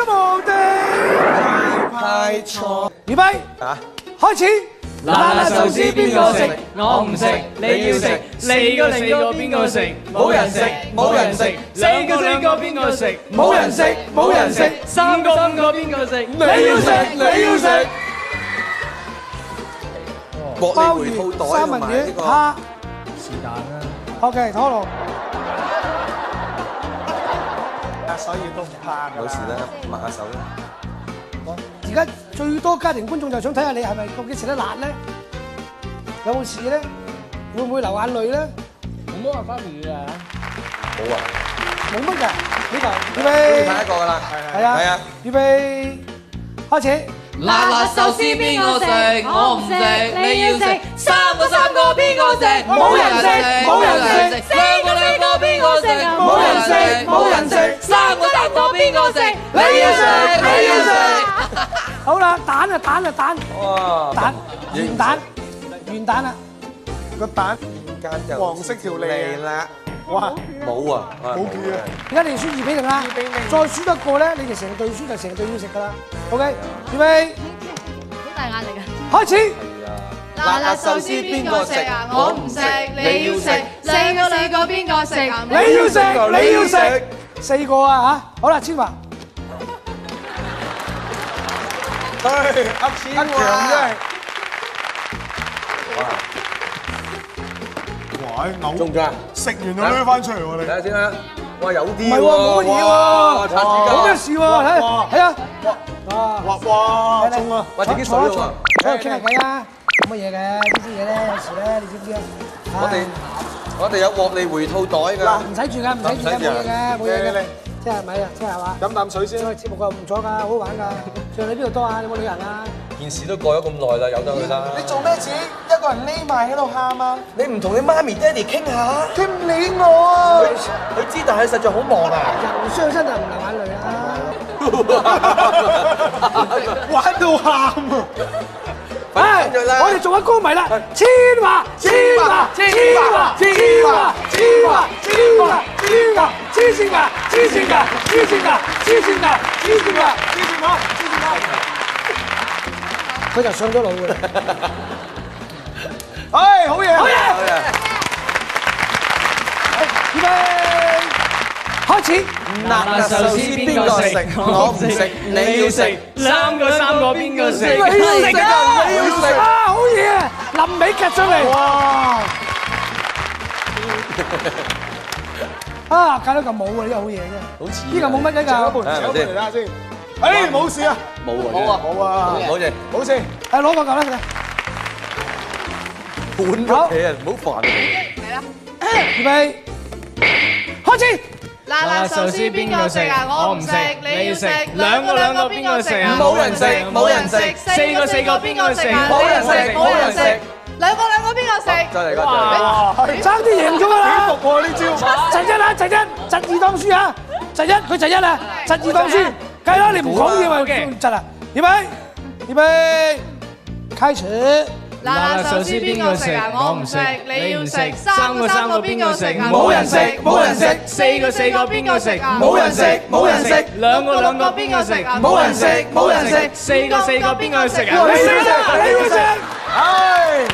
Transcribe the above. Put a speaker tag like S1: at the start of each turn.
S1: 嘅無地。
S2: 太錯。
S1: 預備，開始。
S3: 辣辣壽司邊個食？我唔食，你要食。四個邊個食？冇人食，冇人食。四個邊個食？冇人食，冇人食。三個邊個食？你要食，你要食。
S1: 鮑魚、三文魚、蝦，
S3: 是但啦。
S1: OK，妥龍。所以都唔怕㗎。
S2: 冇事啦，抹下手啦。
S1: 而家最多家庭觀眾就想睇下你係咪究竟食得辣咧？有冇事咧？會唔會流眼淚咧？
S3: 冇乜話鮑魚啊？
S2: 冇啊，
S1: 冇乜㗎，呢個預備。
S2: 睇一個㗎啦，
S1: 係啊，係啊，預備開始。
S4: 辣辣壽司邊個食？我唔食，你要食。三個邊個食？
S1: 冇人食，冇人食。
S4: 四個邊個食？
S1: 冇人食，冇人食。
S4: 三個邊個食？
S1: 你要食，你要食。好啦，蛋啊蛋啊蛋。
S2: 哇！
S1: 蛋，圓蛋，圓蛋啊！
S5: 個蛋
S2: 間就
S5: 黃色條脷
S2: 啦。
S5: 哇！
S2: 冇啊，
S5: 冇佢啊！
S1: 而家你哋輸2比0啦，再輸得過咧，你哋成隊輸就成隊要食噶啦。OK，預備，
S4: 好大壓力啊！
S1: 開始。
S4: 辣辣壽司邊個食啊？我唔食，你要食。四個邊個食？
S1: 你要食，你要食。4個啊嚇！好啦，千華。
S5: 阿強真係，哇！嘔
S2: 中㗎，
S5: 食完就孭翻出嚟喎你。
S2: 睇下先啦。哇，有啲
S1: 唔係喎，冇乜嘢喎，
S2: 擦紙巾。
S1: 冇咩事喎，睇啊！
S5: 哇！中啊！
S2: 哇，自己水喎。
S1: 喺度傾下偈啦，冇乜嘢嘅，呢啲嘢咧有時咧，你知唔知啊？
S2: 我哋有獲利回吐袋㗎。
S1: 唔使住㗎，唔使住㗎，冇嘢嘅，冇嘢嘅。即係咪啊？即係嘛？
S5: 飲啖水先。
S1: 節目又唔錯㗎，好玩㗎。上你邊度多啊？有冇女人啊？
S2: 件事都過咗咁耐啦，由得佢啦。
S5: 你做咩自己一個人匿埋喺度喊啊？
S2: 你唔同你媽咪爹哋傾下？
S5: 佢唔理我啊！
S2: 佢知，但係實在好忙啊。
S1: 人傷身就唔流眼淚啦。
S5: 玩到喊啊！
S1: 我哋做緊歌迷啦，千華，千華，千華，千華，千華，千華，千華，黐線㗎，黐線㗎，黐線㗎，黐線㗎，黐線㗎，黐線我，黐線我。佢就上咗腦㗎啦。
S5: 唉，好嘢，
S1: 好嘢！預備，開始。
S3: 辣辣壽司邊個食？我唔食，你要食。三個邊個食？
S1: 你要食啊！你要食啊！好嘢啊！臨尾夾上嚟。哇！啊，夾到嚿冇啊！呢個好嘢啫。
S2: 好似
S1: 呢個冇乜嘅㗎。
S5: 攞嚟睇下先。誒，冇事啊！
S2: 冇啊，
S5: 冇啊，冇啊，
S2: 冇嘢，
S5: 冇事。
S1: 係攞個嚿啦，佢哋。
S2: 管屋企人唔好煩。
S4: 嚟啦！
S1: 預備，開始。
S4: 辣辣壽司邊個食啊？我唔食，你要食。兩個邊個食啊？
S2: 冇人食，冇人食。
S4: 四個邊個食啊？
S2: 冇人食，冇人食。
S4: 兩個邊個食？
S2: 再嚟個。
S1: 爭啲贏咗啦！
S5: 幾服喎呢招？
S1: 窒一啊，窒一，窒二當輸啊！窒一，佢窒一啊，窒二當輸。梗係啦，你唔講嘢咪窒啊！預備，預備，開始。
S4: 辣辣壽司邊個食啊？我唔食，你要食。三個邊個食啊？
S1: 冇人食，冇人食。
S4: 四個邊個食啊？
S1: 冇人食，冇人食。
S4: 兩個邊個食啊？
S1: 冇人食，冇人食。
S4: 四個邊個食啊？
S1: 你要食，你要食。
S5: 唉。